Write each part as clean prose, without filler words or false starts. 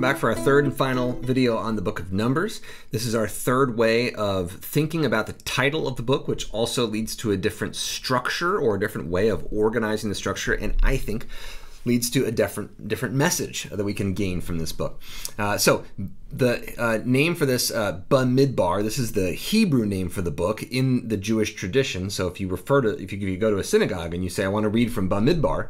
back for our third and final video on the book of Numbers. This is our third way of thinking about the title of the book, which also leads to a different structure or a different way of organizing the structure, and I think leads to a different message that we can gain from this book. So the name for this, Bamidbar, this is the Hebrew name for the book in the Jewish tradition. So if you go to a synagogue and you say, I want to read from Bamidbar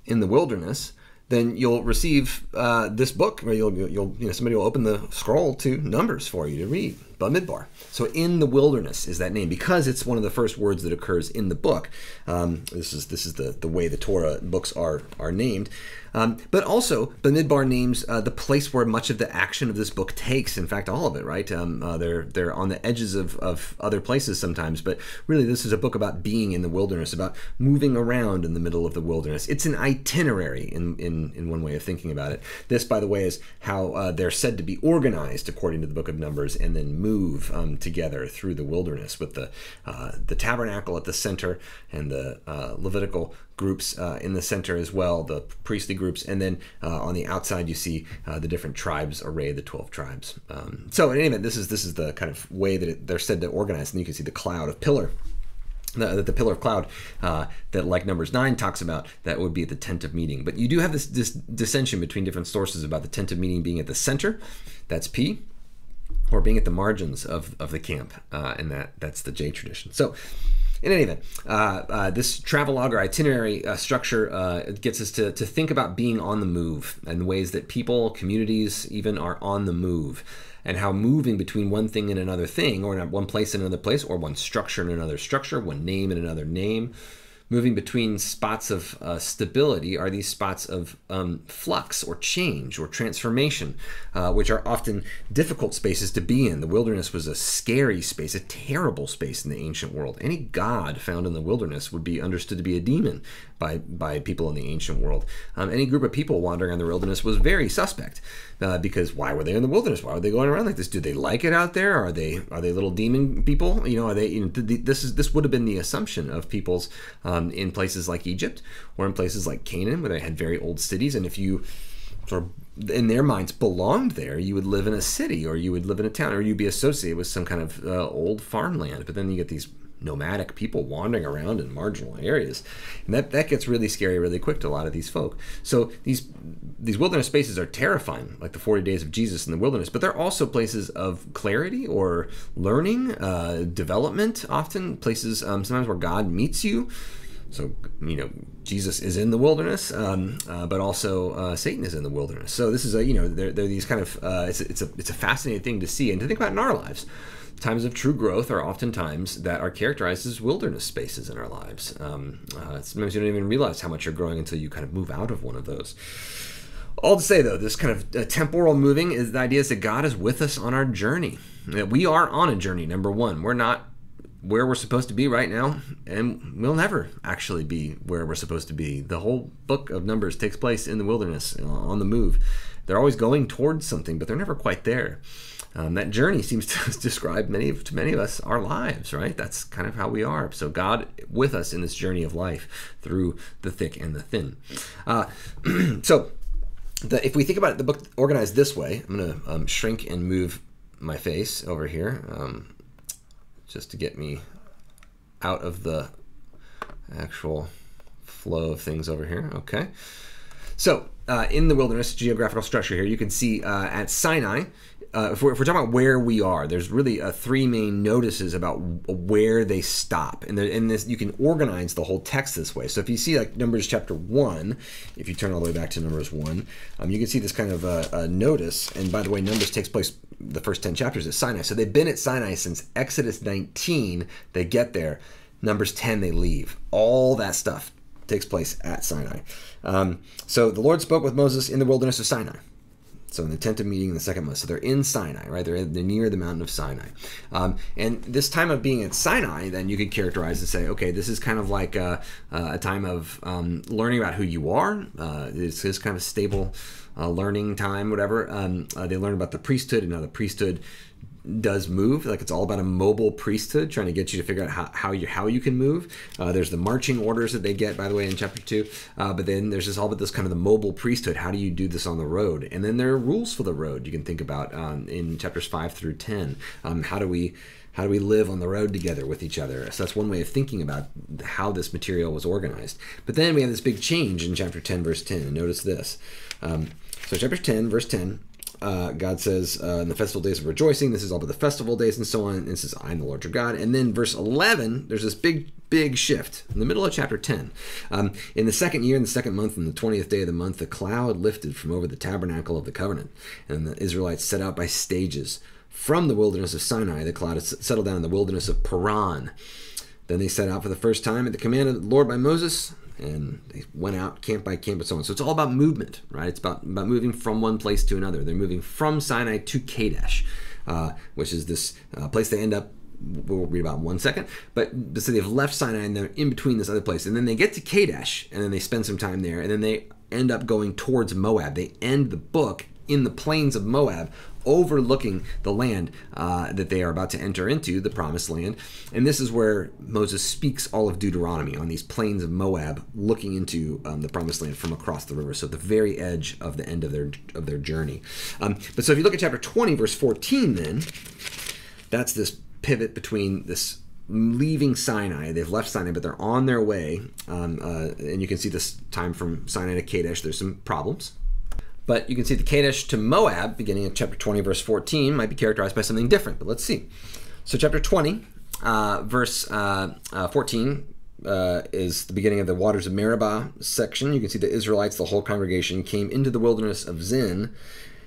in the wilderness, then you'll receive this book, or somebody will open the scroll to Numbers for you to read, Bamidbar. So in the wilderness is that name, because it's one of the first words that occurs in the book. This is the way the Torah books are named. But also, Bamidbar names the place where much of the action of this book takes. In fact, all of it, right? They're on the edges of other places sometimes, but really this is a book about being in the wilderness, about moving around in the middle of the wilderness. It's an itinerary in one way of thinking about it. This, by the way, is how they're said to be organized according to the book of Numbers, and then move together through the wilderness with the tabernacle at the center and the Levitical groups in the center as well, the priestly groups, and then on the outside you see the different tribes arrayed, the 12 tribes. So in any event, this is the kind of way that they're said to organize, and you can see the cloud of pillar. The pillar of cloud that, like Numbers 9 talks about, that would be at the tent of meeting. But you do have this dissension between different sources about the tent of meeting being at the center, that's P, or being at the margins of the camp, and that's the J tradition. So in any event, this travelogue or itinerary structure gets us to think about being on the move and the ways that people, communities even, are on the move, and how moving between one thing and another thing, or one place and another place, or one structure and another structure, one name and another name, moving between spots of stability are these spots of flux or change or transformation, which are often difficult spaces to be in. The wilderness was a scary space, a terrible space in the ancient world. Any god found in the wilderness would be understood to be a demon by people in the ancient world. Any group of people wandering in the wilderness was very suspect, because why were they in the wilderness? Why were they going around like this? Do they like it out there? Are they little demon people? Are they? This would have been the assumption of peoples in places like Egypt or in places like Canaan, where they had very old cities, and if you sort of, in their minds, belonged there, you would live in a city, or you would live in a town, or you'd be associated with some kind of old farmland. But then you get these nomadic people wandering around in marginal areas, and that gets really scary really quick to a lot of these folk. So these wilderness spaces are terrifying, like the 40 days of Jesus in the wilderness, but they're also places of clarity or learning, development, often places sometimes where God meets you. So, Jesus is in the wilderness, but also Satan is in the wilderness. So this is they're these kind of, it's a fascinating thing to see and to think about in our lives. Times of true growth are often times that are characterized as wilderness spaces in our lives. Sometimes you don't even realize how much you're growing until you kind of move out of one of those. All to say, though, this kind of temporal moving is the idea is that God is with us on our journey. That we are on a journey, number one. We're not where we're supposed to be right now, and we'll never actually be where we're supposed to be. The whole book of Numbers takes place in the wilderness, on the move. They're always going towards something, but they're never quite there. That journey seems to describe to many of us our lives, right? That's kind of how we are. So God with us in this journey of life through the thick and the thin. If we think about it, the book organized this way, I'm going to shrink and move my face over here just to get me out of the actual flow of things over here. Okay. So in the wilderness, geographical structure here, you can see at Sinai, if we're talking about where we are, there's really three main notices about where they stop. And in this, you can organize the whole text this way. So if you see like Numbers chapter 1, if you turn all the way back to Numbers 1, you can see this kind of notice. And by the way, Numbers takes place, the first 10 chapters at Sinai. So they've been at Sinai since Exodus 19. They get there. Numbers 10, they leave. All that stuff takes place at Sinai. So the Lord spoke with Moses in the wilderness of Sinai. So in the tent of meeting in the second month. So they're in Sinai, right? They're near the mountain of Sinai. And this time of being at Sinai, then you could characterize and say, okay, this is kind of like a time of learning about who you are. It's this kind of stable learning time, whatever. They learn about the priesthood, and now the priesthood does move. Like, it's all about a mobile priesthood, trying to get you to figure out how you can move. There's the marching orders that they get, by the way, in chapter 2. But then there's all about this kind of the mobile priesthood. How do you do this on the road? And then there are rules for the road you can think about in chapters 5 through 10. How do we live on the road together with each other? So that's one way of thinking about how this material was organized. But then we have this big change in chapter 10, verse 10. And notice this. So chapter 10, verse 10, God says, in the festival days of rejoicing, this is all about the festival days and so on. And it says, I am the Lord your God. And then verse 11, there's this big shift in the middle of chapter 10. In the second year, in the second month, in the 20th day of the month, the cloud lifted from over the tabernacle of the covenant. And the Israelites set out by stages from the wilderness of Sinai. The cloud settled down in the wilderness of Paran. Then they set out for the first time at the command of the Lord by Moses, and they went out camp by camp and so on. So it's all about movement, right? It's about moving from one place to another. They're moving from Sinai to Kadesh, which is this place they end up, we'll read about in 1 second. But so they've left Sinai and they're in between this other place. And then they get to Kadesh, and then they spend some time there. And then they end up going towards Moab. They end the book in the plains of Moab, overlooking the land that they are about to enter into, the promised land. And this is where Moses speaks all of Deuteronomy, on these plains of Moab, looking into the promised land from across the river, so the very edge of the end of their journey. But so if you look at chapter 20, verse 14, then that's this pivot between this leaving Sinai. They've left Sinai, but they're on their way. And you can see this time from Sinai to Kadesh. There's some problems. But you can see the Kadesh to Moab, beginning of chapter 20, verse 14, might be characterized by something different. But let's see. So chapter 20, verse 14 is the beginning of the waters of Meribah section. You can see the Israelites, the whole congregation, came into the wilderness of Zin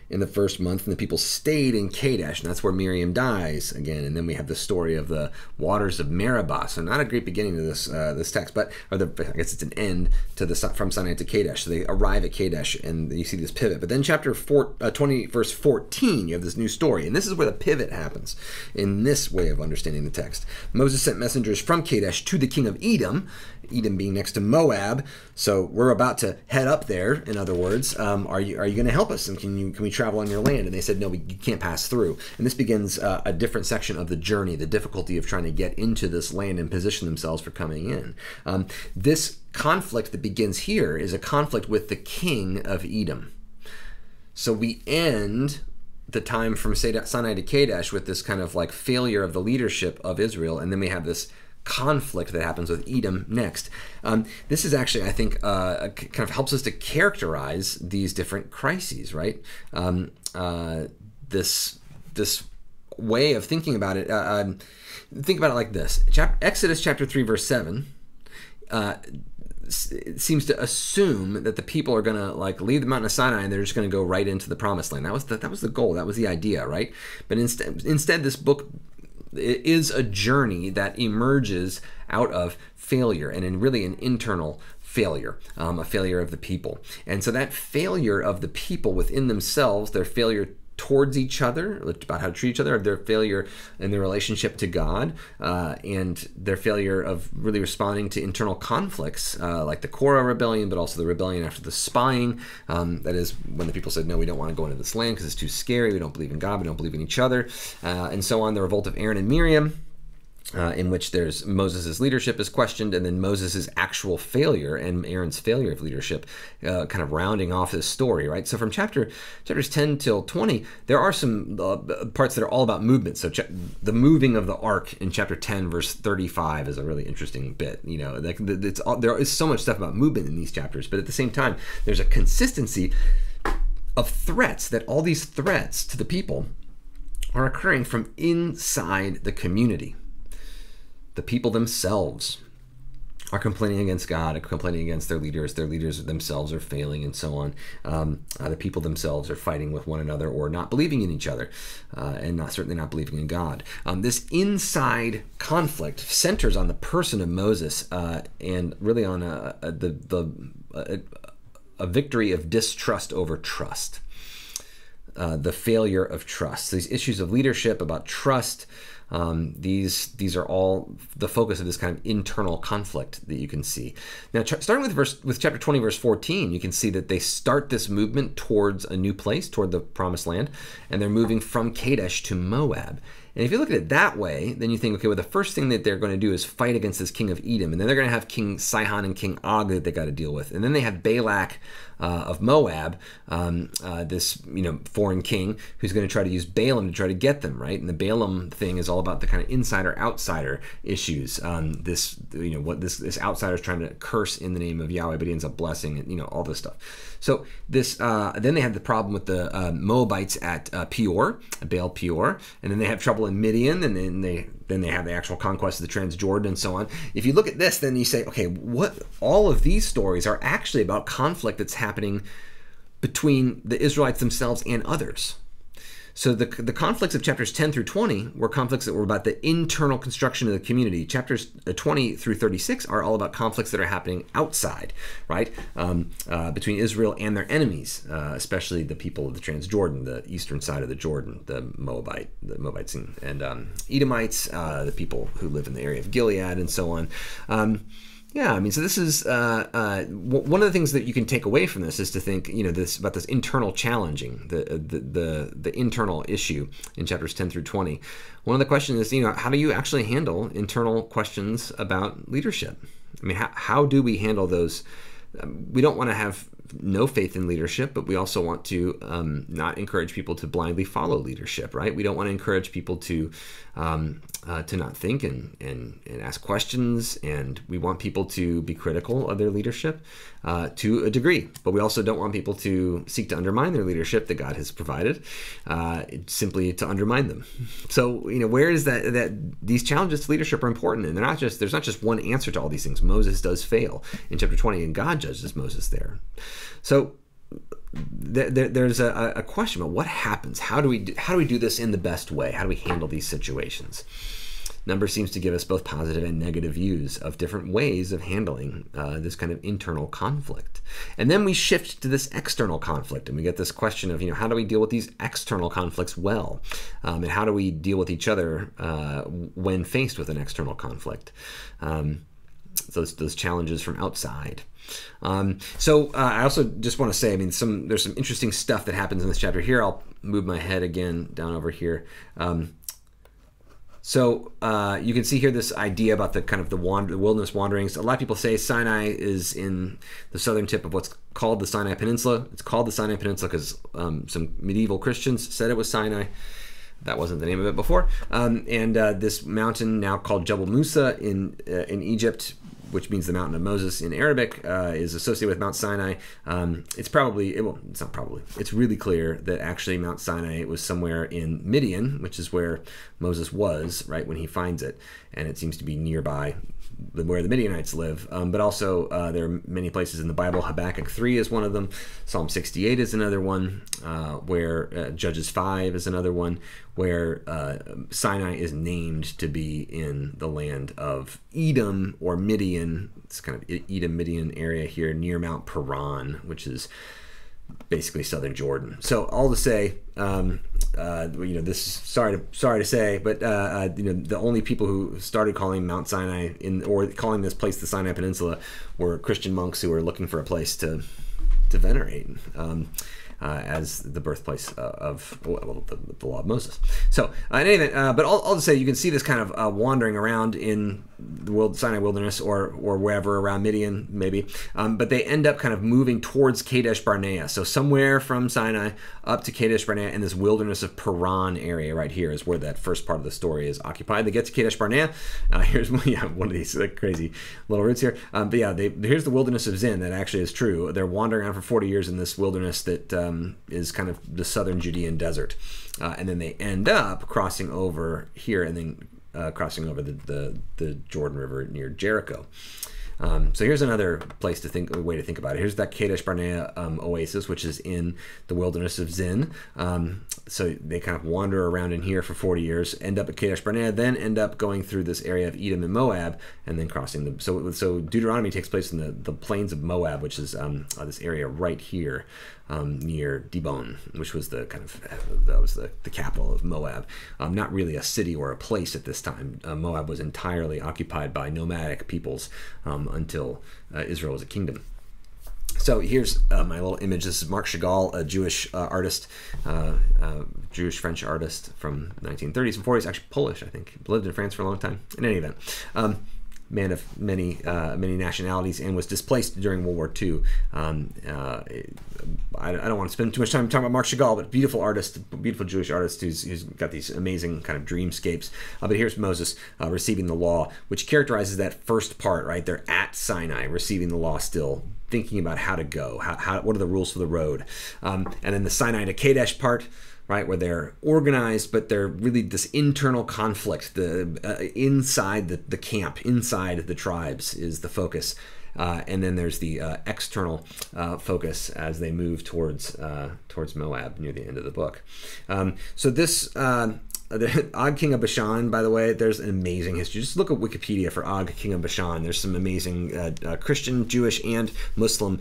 in the first month, and the people stayed in Kadesh, and that's where Miriam dies again. And then we have the story of the waters of Meribah. So not a great beginning to this text, but I guess it's an end to the from Sinai to Kadesh. So they arrive at Kadesh, and you see this pivot. But then chapter 20, verse 14, you have this new story, and this is where the pivot happens in this way of understanding the text. Moses sent messengers from Kadesh to the king of Edom, Edom being next to Moab. So we're about to head up there. In other words, are you going to help us? And can we travel on your land? And they said, no, you can't pass through. And this begins a different section of the journey, the difficulty of trying to get into this land and position themselves for coming in. This conflict that begins here is a conflict with the king of Edom. So we end the time from Sinai to Kadesh with this kind of like failure of the leadership of Israel, and then we have this conflict that happens with Edom next. This is actually, I think, kind of helps us to characterize these different crises, right? This way of thinking about it, think about it like this. Exodus chapter 3, verse 7, it seems to assume that the people are going to like leave the mountain of Sinai and they're just going to go right into the promised land. That was the goal. That was the idea, right? But instead this book is a journey that emerges out of failure, and really an internal failure, a failure of the people. And so that failure of the people within themselves, their failure towards each other, about how to treat each other, their failure in their relationship to God, and their failure of really responding to internal conflicts, like the Korah rebellion, but also the rebellion after the spying. That is when the people said, no, we don't want to go into this land because it's too scary, we don't believe in God, we don't believe in each other, and so on. The revolt of Aaron and Miriam, in which there's Moses' leadership is questioned, and then Moses' actual failure and Aaron's failure of leadership kind of rounding off this story, right? So from chapters 10 till 20, there are some parts that are all about movement. So the moving of the ark in chapter 10, verse 35 is a really interesting bit. You know, there is so much stuff about movement in these chapters, but at the same time, there's a consistency of threats, that all these threats to the people are occurring from inside the community. The people themselves are complaining against God, are complaining against their leaders themselves are failing, and so on. The people themselves are fighting with one another or not believing in each other, and certainly not believing in God. This inside conflict centers on the person of Moses, and really on a victory of distrust over trust. The failure of trust. These issues of leadership, about trust, These are all the focus of this kind of internal conflict that you can see. Now, starting with chapter 20, verse 14, you can see that they start this movement towards a new place, toward the promised land, and they're moving from Kadesh to Moab. And if you look at it that way, then you think, okay, well, the first thing that they're going to do is fight against this king of Edom, and then they're going to have King Sihon and King Og that they got to deal with, and then they have Balak of Moab, this foreign king who's going to try to use Balaam to try to get them, right? And the Balaam thing is all about the kind of insider-outsider issues. This outsider is trying to curse in the name of Yahweh, but he ends up blessing it, all this stuff. So this then they have the problem with the Moabites at Peor, Baal Peor, and then they have trouble in Midian, and then they have the actual conquest of the Transjordan and so on. If you look at this, then you say, okay, what all of these stories are actually about conflict that's happening between the Israelites themselves and others. So the conflicts of chapters 10 through 20 were conflicts that were about the internal construction of the community. Chapters 20 through 36 are all about conflicts that are happening outside, right? Between Israel and their enemies, especially the people of the Transjordan, the eastern side of the Jordan, the Moabites and Edomites, the people who live in the area of Gilead and so on. So this is one of the things that you can take away from this is to think, about this internal challenging, the internal issue in chapters 10 through 20. One of the questions is, how do you actually handle internal questions about leadership? I mean, how do we handle those? We don't want to have no faith in leadership, but we also want to not encourage people to blindly follow leadership, right? We don't want to encourage people to not think and ask questions, and we want people to be critical of their leadership to a degree, but we also don't want people to seek to undermine their leadership that God has provided, simply to undermine them. So, where is that these challenges to leadership are important, and there's not just one answer to all these things. Moses does fail in chapter 20, and God judges Moses there. So there's a question about what happens. How do we do this in the best way? How do we handle these situations? Numbers seems to give us both positive and negative views of different ways of handling this kind of internal conflict. And then we shift to this external conflict, and we get this question of, how do we deal with these external conflicts well? And how do we deal with each other when faced with an external conflict? Those challenges from outside. I also just want to say, there's some interesting stuff that happens in this chapter here. I'll move my head again down over here. You can see here this idea about the kind of the wilderness wanderings. A lot of people say Sinai is in the southern tip of what's called the Sinai Peninsula. It's called the Sinai Peninsula because some medieval Christians said it was Sinai. That wasn't the name of it before. This mountain now called Jebel Musa in Egypt, which means the mountain of Moses in Arabic, is associated with Mount Sinai. It's really clear that actually Mount Sinai was somewhere in Midian, which is where Moses was, right, when he finds it. And it seems to be nearby where the Midianites live. But also there are many places in the Bible. Habakkuk 3 is one of them. Psalm 68 is another one. Where Judges 5 is another one. Where Sinai is named to be in the land of Edom or Midian. It's kind of Edom-Midian area here near Mount Paran, which is basically southern Jordan. So all to say, this is sorry to say, but the only people who started calling Mount Sinai or calling this place the Sinai Peninsula were Christian monks who were looking for a place to venerate. As the birthplace of the law of Moses. So, in any event, but I'll just say you can see this kind of wandering around in the Sinai wilderness or wherever around Midian, maybe. But they end up kind of moving towards Kadesh Barnea. So somewhere from Sinai up to Kadesh Barnea in this wilderness of Paran area right here is where that first part of the story is occupied. They get to Kadesh Barnea. Here's one of these crazy little routes here. Here's the wilderness of Zin. That actually is true. They're wandering around for 40 years in this wilderness that is kind of the southern Judean desert. And then they end up crossing over here and then crossing over the Jordan River near Jericho. So here's another way to think about it. Here's that Kadesh Barnea oasis, which is in the wilderness of Zin. So they kind of wander around in here for 40 years, end up at Kadesh Barnea, then end up going through this area of Edom and Moab, and then crossing so Deuteronomy takes place in the plains of Moab, which is this area right here. near Dibon, which was the that was the capital of Moab. Not really a city or a place at this time. Moab was entirely occupied by nomadic peoples until Israel was a kingdom. So here's my little image. This is Marc Chagall, a Jewish artist, Jewish-French artist from the 1930s and 40s, actually Polish, I think. Lived in France for a long time. In any event, man of many nationalities, and was displaced during World War II. I don't want to spend too much time talking about Marc Chagall, but beautiful artist, beautiful Jewish artist who's got these amazing kind of dreamscapes. But here's Moses receiving the law, which characterizes that first part, right? They're at Sinai, receiving the law still, thinking about how to go, what are the rules for the road. And then the Sinai to Kadesh part, right, where they're organized, but they're really this internal conflict. Inside the camp, inside the tribes is the focus. And then there's the external focus as they move towards Moab near the end of the book. So this Og, king of Bashan, by the way, there's an amazing history. Just look at Wikipedia for Og, king of Bashan. There's some amazing Christian, Jewish, and Muslim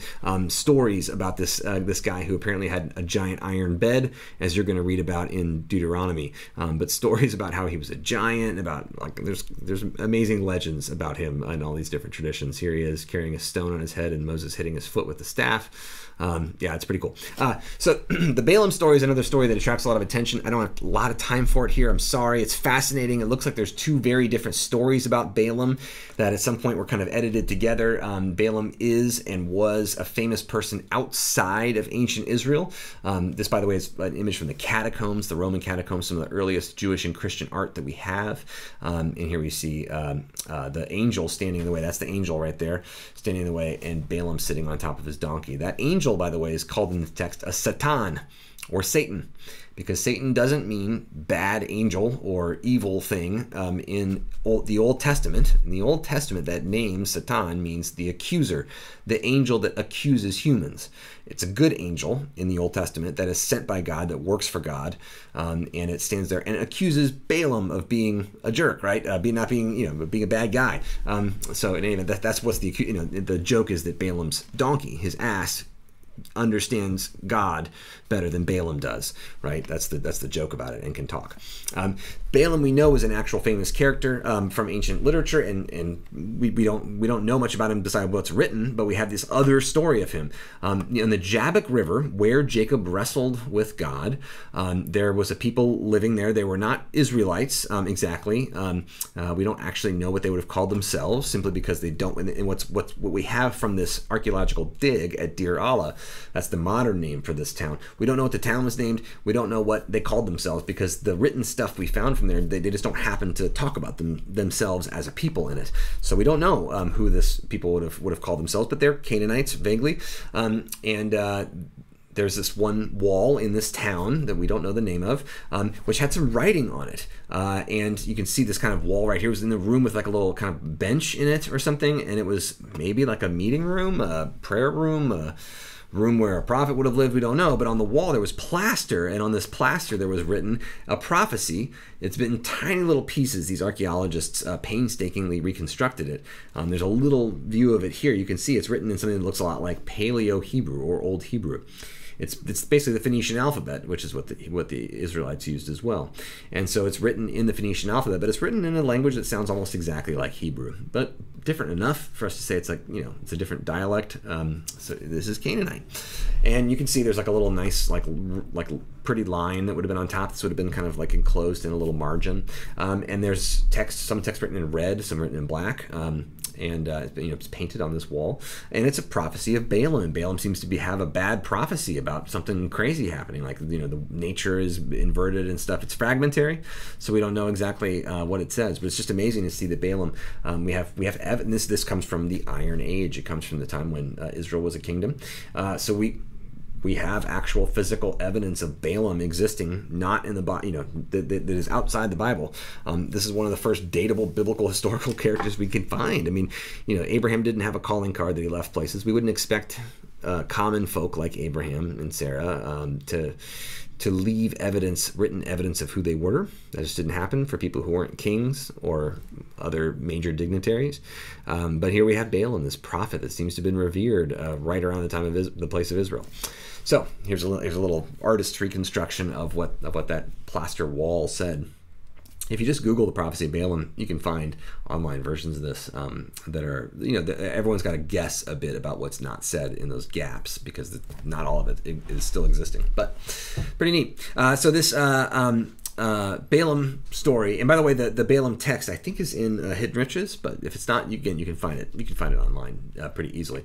stories about this guy who apparently had a giant iron bed, as you're going to read about in Deuteronomy. But stories about how he was a giant, about there's amazing legends about him in all these different traditions. Here he is carrying a stone on his head, and Moses hitting his foot with the staff. Yeah, it's pretty cool. So the Balaam story is another story that attracts a lot of attention. I don't have a lot of time for it here. I'm sorry. It's fascinating. It looks like there's two very different stories about Balaam that at some point were kind of edited together. Balaam is and was a famous person outside of ancient Israel. This, by the way, is an image from the catacombs, the Roman catacombs, some of the earliest Jewish and Christian art that we have. And here we see the angel standing in the way. That's the angel right there, standing in the way, and Balaam sitting on top of his donkey. That angel, by the way, is called in the text a Satan, or Satan, because Satan doesn't mean bad angel or evil thing in the Old Testament. In the Old Testament, that name, Satan, means the accuser, the angel that accuses humans. It's a good angel in the Old Testament that is sent by God, that works for God, and it stands there and accuses Balaam of being a jerk, right? Being a bad guy. So in any event, that's what's the joke is that Balaam's donkey, his ass, understands God better than Balaam does, right? That's the joke about it, and can talk. Balaam, we know, is an actual famous character from ancient literature, and we don't know much about him besides what's written, but we have this other story of him. In the Jabbok River, where Jacob wrestled with God, there was a people living there. They were not Israelites exactly. We don't actually know what they would have called themselves, simply because they don't. And what we have from this archaeological dig at Deir Allah, that's the modern name for this town. We don't know what the town was named. We don't know what they called themselves, because the written stuff we found from there, they just don't happen to talk about themselves as a people in it. So we don't know who this people would have called themselves, but they're Canaanites vaguely. There's this one wall in this town that we don't know the name of, which had some writing on it. And you can see this kind of wall right here. It was in the room with like a little kind of bench in it or something, and it was maybe like a meeting room, a prayer room, a room where a prophet would have lived. We don't know. But on the wall there was plaster, and on this plaster there was written a prophecy. It's been in tiny little pieces. These archaeologists painstakingly reconstructed it. There's a little view of it here. You can see it's written in something that looks a lot like Paleo Hebrew or Old Hebrew. It's basically the Phoenician alphabet, which is what the Israelites used as well. And so it's written in the Phoenician alphabet, but it's written in a language that sounds almost exactly like Hebrew, but different enough for us to say it's like, it's a different dialect. So this is Canaanite. And you can see there's like a little nice, like pretty line that would have been on top. This would have been kind of like enclosed in a little margin. And there's some text written in red, some written in black. And it's painted on this wall, and it's a prophecy of Balaam. And Balaam seems to have a bad prophecy about something crazy happening, like the nature is inverted and stuff. It's fragmentary, so we don't know exactly what it says. But it's just amazing to see that Balaam. We have evidence. This comes from the Iron Age. It comes from the time when Israel was a kingdom. So we have actual physical evidence of Balaam existing, not in the Bible, that is outside the Bible. This is one of the first datable biblical historical characters we can find. I mean, Abraham didn't have a calling card that he left places. We wouldn't expect common folk like Abraham and Sarah to leave written evidence of who they were. That just didn't happen for people who weren't kings or other major dignitaries. But here we have Balaam, this prophet that seems to have been revered right around the time of the place of Israel. So here's a little artist's reconstruction of what that plaster wall said. If you just Google the prophecy of Balaam, you can find online versions of this that are, everyone's got to guess a bit about what's not said in those gaps, because not all of it is still existing, but pretty neat. So this Balaam story, and by the way, the Balaam text I think is in Hidden Riches, but if it's not, you can find it. You can find it online pretty easily.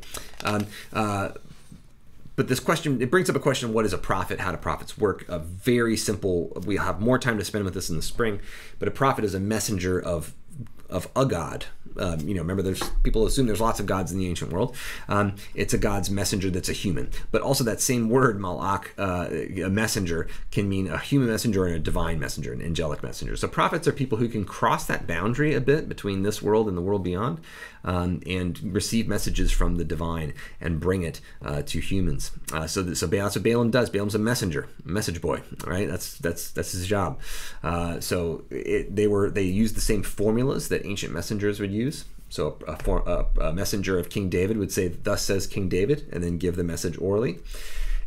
But this question, it brings up a question: what is a prophet? How do prophets work? A very simple. We'll have more time to spend with this in the spring. But a prophet is a messenger of a god. Remember, there's people assume there's lots of gods in the ancient world. It's a god's messenger that's a human. But also that same word, malach, a messenger, can mean a human messenger and a divine messenger, an angelic messenger. So prophets are people who can cross that boundary a bit between this world and the world beyond, and receive messages from the divine and bring it to humans. So that's what Balaam does. Balaam's a messenger, a message boy, right? That's his job. So they used the same formulas that ancient messengers would use. So a messenger of King David would say, "Thus says King David," and then give the message orally,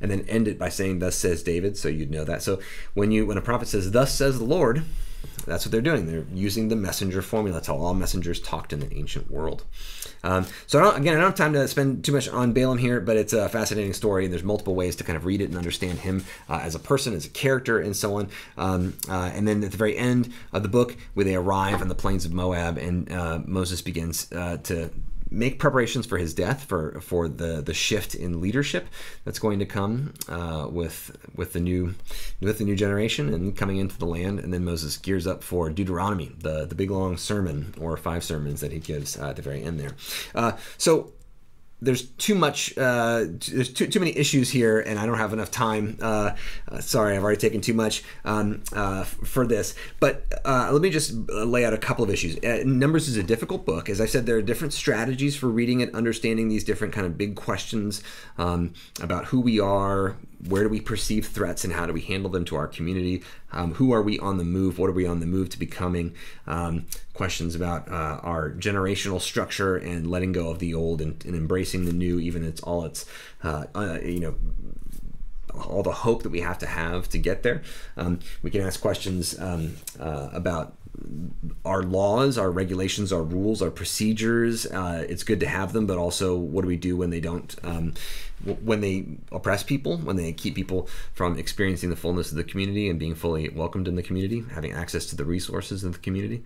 and then end it by saying, "Thus says David," so you'd know that. So when a prophet says, "Thus says the Lord," that's what they're doing. They're using the messenger formula. That's how all messengers talked in the ancient world. So I don't have time to spend too much on Balaam here, but it's a fascinating story, and there's multiple ways to kind of read it and understand him as a person, as a character, and so on. And then at the very end of the book, where they arrive on the plains of Moab, and Moses begins to make preparations for his death, for the shift in leadership that's going to come with the new generation and coming into the land. And then Moses gears up for Deuteronomy, the big long sermon, or 5 sermons that he gives at the very end there. So there's too much. There's too many issues here, and I don't have enough time. Sorry, I've already taken too much for this. But let me just lay out a couple of issues. Numbers is a difficult book. As I said, there are different strategies for reading it, understanding these different kind of big questions about who we are, where do we perceive threats, and how do we handle them to our community? Who are we on the move? What are we on the move to becoming? Questions about our generational structure and letting go of the old and embracing the new, even all the hope that we have to get there. We can ask questions about our laws, our regulations, our rules, our procedures. It's good to have them, but also what do we do when they don't, when they oppress people, when they keep people from experiencing the fullness of the community and being fully welcomed in the community, having access to the resources of the community.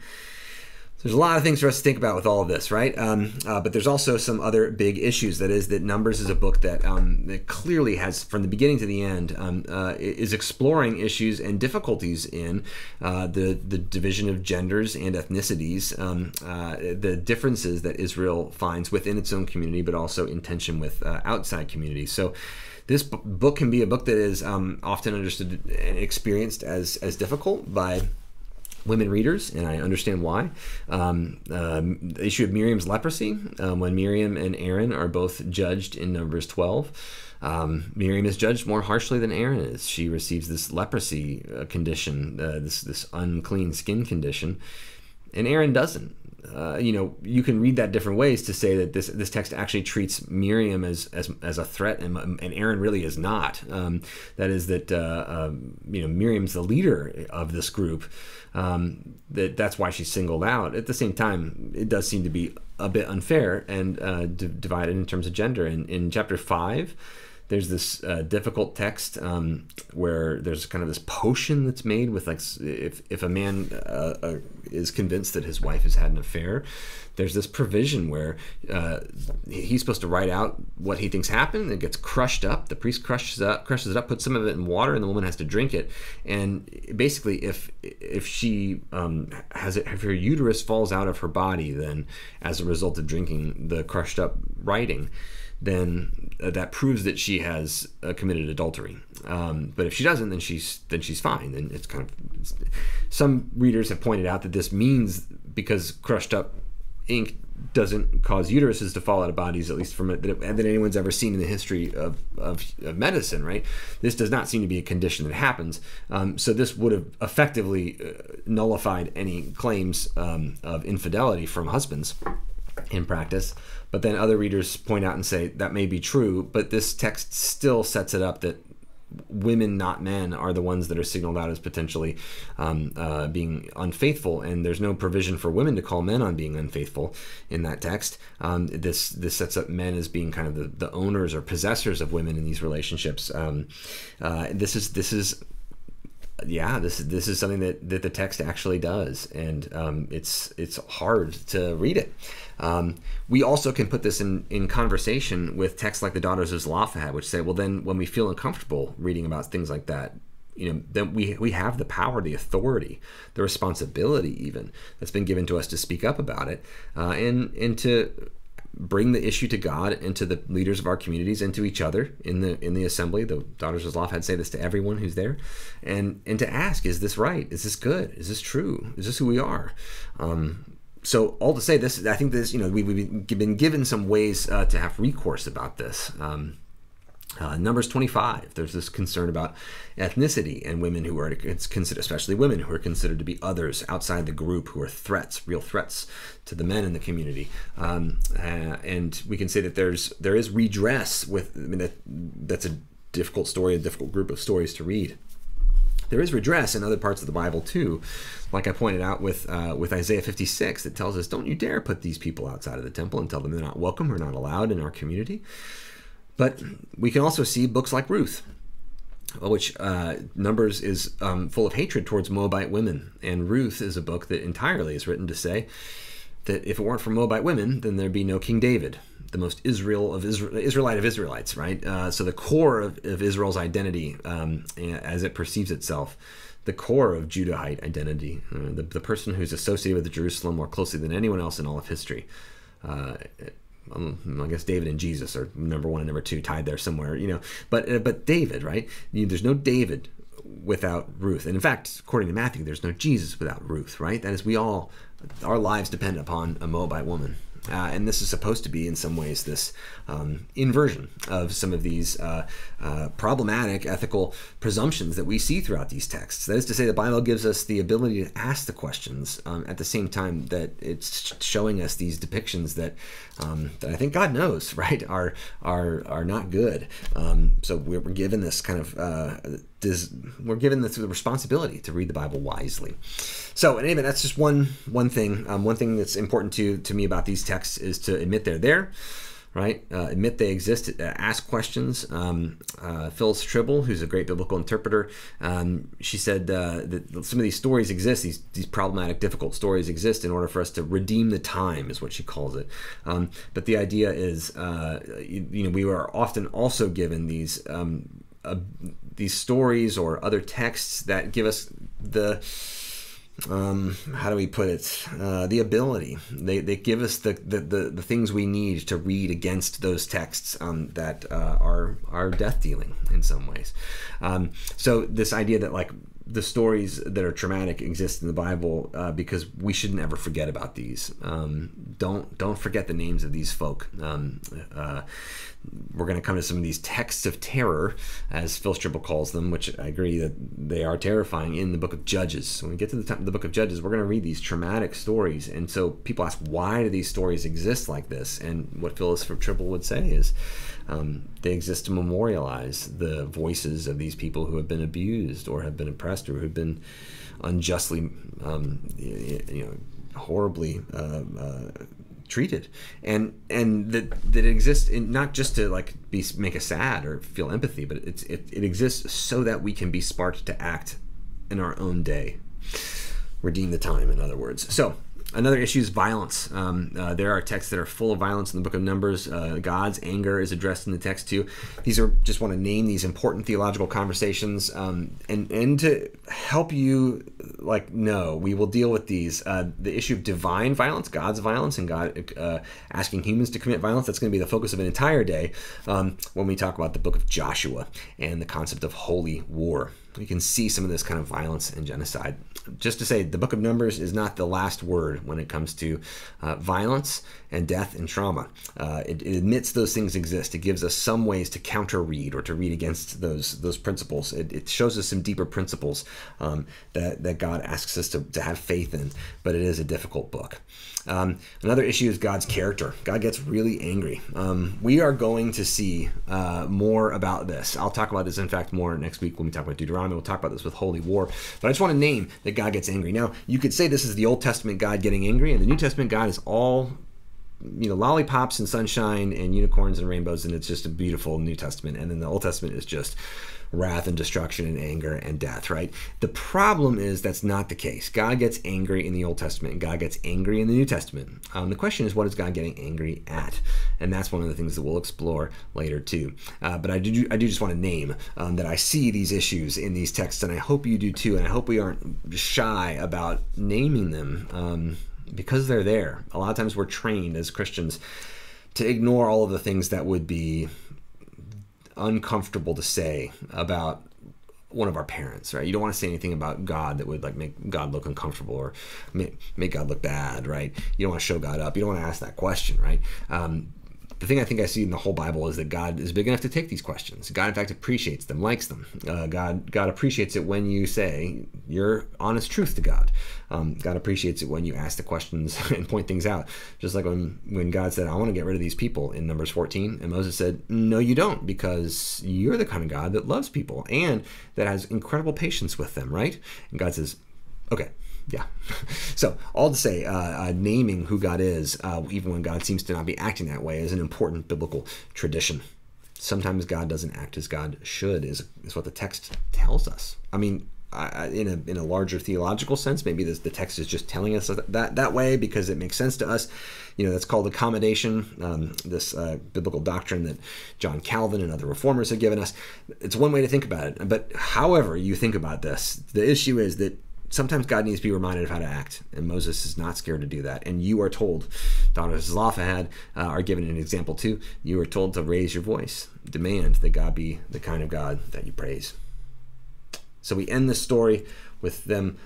There's a lot of things for us to think about with all of this, right? But there's also some other big issues. That is that Numbers is a book that clearly has, from the beginning to the end, is exploring issues and difficulties in the division of genders and ethnicities, the differences that Israel finds within its own community, but also in tension with outside communities. So this book can be a book that is often understood and experienced as difficult by women readers, and I understand why. The issue of Miriam's leprosy, when Miriam and Aaron are both judged in Numbers 12, Miriam is judged more harshly than Aaron is. She receives this leprosy condition, this unclean skin condition, and Aaron doesn't. You can read that different ways to say that this text actually treats Miriam as a threat, and Aaron really is not. That is that Miriam's the leader of this group. That's why she's singled out. At the same time, it does seem to be a bit unfair and divided in terms of gender. In chapter 5, there's this difficult text where there's kind of this potion that's made with, like, if a man is convinced that his wife has had an affair, there's this provision where he's supposed to write out what he thinks happened. It gets crushed up. The priest crushes it up, puts some of it in water, and the woman has to drink it. And basically, if she if her uterus falls out of her body, then as a result of drinking the crushed up writing, then that proves that she has committed adultery. But if she doesn't, then she's fine. And it's kind of, some readers have pointed out that this means, because crushed up ink doesn't cause uteruses to fall out of bodies, at least from it that anyone's ever seen in the history of medicine, right? This does not seem to be a condition that happens. So this would have effectively nullified any claims of infidelity from husbands in practice. But then other readers point out and say that may be true, but this text still sets it up that women, not men, are the ones that are signaled out as potentially being unfaithful, and there's no provision for women to call men on being unfaithful in that text. This sets up men as being kind of the owners or possessors of women in these relationships. This is something that the text actually does, and it's hard to read it. We also can put this in conversation with texts like the Daughters of Zelophehad, which say, well, then when we feel uncomfortable reading about things like that, then we have the power, the authority, the responsibility even that's been given to us to speak up about it, and to bring the issue to God and to the leaders of our communities and to each other in the assembly. The Daughters of Zelophehad say this to everyone who's there, and to ask, is this right? Is this good? Is this true? Is this who we are? So all to say this, I think this, we've been given some ways to have recourse about this. Numbers 25, there's this concern about ethnicity and women who are considered, especially women who are considered to be others outside the group, who are threats, real threats to the men in the community. And we can say that there is redress with, that's a difficult story, a difficult group of stories to read. There is redress in other parts of the Bible too, like I pointed out with Isaiah 56, that tells us, don't you dare put these people outside of the temple and tell them they're not welcome or not allowed in our community. But we can also see books like Ruth, which Numbers is full of hatred towards Moabite women. And Ruth is a book that entirely is written to say that if it weren't for Moabite women, then there'd be no King David, the most Israelite of Israelites, right? So the core of Israel's identity as it perceives itself, the core of Judahite identity, the person who's associated with Jerusalem more closely than anyone else in all of history. I guess David and Jesus are number one and number two, tied there somewhere, But David, right? There's no David without Ruth, and in fact, according to Matthew, there's no Jesus without Ruth, right? That is, our lives depend upon a Moabite woman. And this is supposed to be, in some ways, this inversion of some of these problematic ethical presumptions that we see throughout these texts. That is to say, the Bible gives us the ability to ask the questions at the same time that it's showing us these depictions that I think God knows, right, are not good. So we're given this kind of we're given the responsibility to read the Bible wisely. So anyway, that's just one thing. One thing that's important to me about these texts is to admit they're there, right? Admit they exist. Ask questions. Phyllis Tribble, who's a great biblical interpreter, she said that some of these stories exist. These problematic, difficult stories exist in order for us to redeem the time, is what she calls it. But the idea is, we are often also given these stories or other texts that give us the how do we put it? The ability. They give us the things we need to read against those texts that are death dealing in some ways. So this idea that like the stories that are traumatic exist in the Bible because we shouldn't ever forget about these. Don't forget the names of these folk. We're going to come to some of these texts of terror, as Phil Stribble calls them, which I agree that they are terrifying, in the book of Judges. So when we get to the book of Judges, we're going to read these traumatic stories. And so people ask, why do these stories exist like this? And what Phyllis Tribble would say is they exist to memorialize the voices of these people who have been abused or have been oppressed or who have been unjustly, horribly treated, and that it exists not just to make us sad or feel empathy, but it exists so that we can be sparked to act in our own day, redeem the time, in other words. So another issue is violence. There are texts that are full of violence in the book of Numbers. God's anger is addressed in the text too. These are, just want to name these important theological conversations, and to help you know, we will deal with these. The issue of divine violence, God's violence, and God asking humans to commit violence, that's going to be the focus of an entire day when we talk about the book of Joshua and the concept of holy war. we can see some of this kind of violence and genocide. Just to say, the book of Numbers is not the last word when it comes to violence and death and trauma. It admits those things exist. It gives us some ways to counter-read or to read against those principles. It shows us some deeper principles that God asks us to have faith in, but it is a difficult book. Another issue is God's character. God gets really angry. We are going to see more about this. I'll talk about this, in fact, more next week when we talk about Deuteronomy. We'll talk about this with Holy War. But I just want to name that God gets angry. Now, you could say this is the Old Testament God getting angry, and the New Testament God is all, lollipops and sunshine and unicorns and rainbows, and it's just a beautiful New Testament. And then the Old Testament is just wrath and destruction and anger and death, right? The problem is that's not the case. God gets angry in the Old Testament, and God gets angry in the New Testament. The question is, what is God getting angry at? And that's one of the things that we'll explore later too. But I do just want to name that I see these issues in these texts, and I hope you do too, and I hope we aren't shy about naming them because they're there. A lot of times we're trained as Christians to ignore all of the things that would be uncomfortable to say about one of our parents, right? You don't want to say anything about God that would make God look uncomfortable or make God look bad, right? You don't want to show God up. You don't want to ask that question, right? The thing I think I see in the whole Bible is that God is big enough to take these questions. God, in fact, appreciates them, likes them. God appreciates it when you say your honest truth to God. God appreciates it when you ask the questions and point things out. Just like when God said, I want to get rid of these people in Numbers 14, and Moses said, no, you don't, because you're the kind of God that loves people and that has incredible patience with them, right? And God says, okay. Yeah. So all to say, naming who God is, even when God seems to not be acting that way, is an important biblical tradition. Sometimes God doesn't act as God should, is what the text tells us. I mean, in a larger theological sense, maybe the text is just telling us that way because it makes sense to us. That's called accommodation, this biblical doctrine that John Calvin and other reformers have given us. It's one way to think about it. But however you think about this, the issue is that sometimes God needs to be reminded of how to act, and Moses is not scared to do that. And you are told, daughters of Zelophehad are given an example too. You are told to raise your voice, demand that God be the kind of God that you praise. So we end this story with them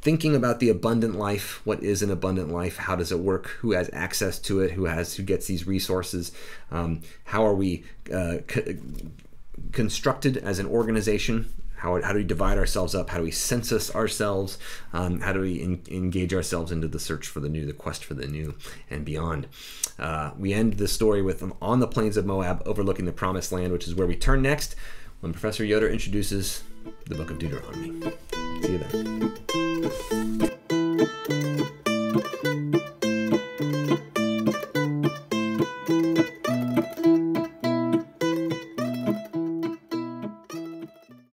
thinking about the abundant life. What is an abundant life? How does it work? Who has access to it? Who gets these resources? How are we constructed as an organization? How do we divide ourselves up? How do we census ourselves? How do we engage ourselves into the search for the new, the quest for the new and beyond? We end the story with them on the plains of Moab overlooking the promised land, which is where we turn next when Professor Yoder introduces the book of Deuteronomy. See you then.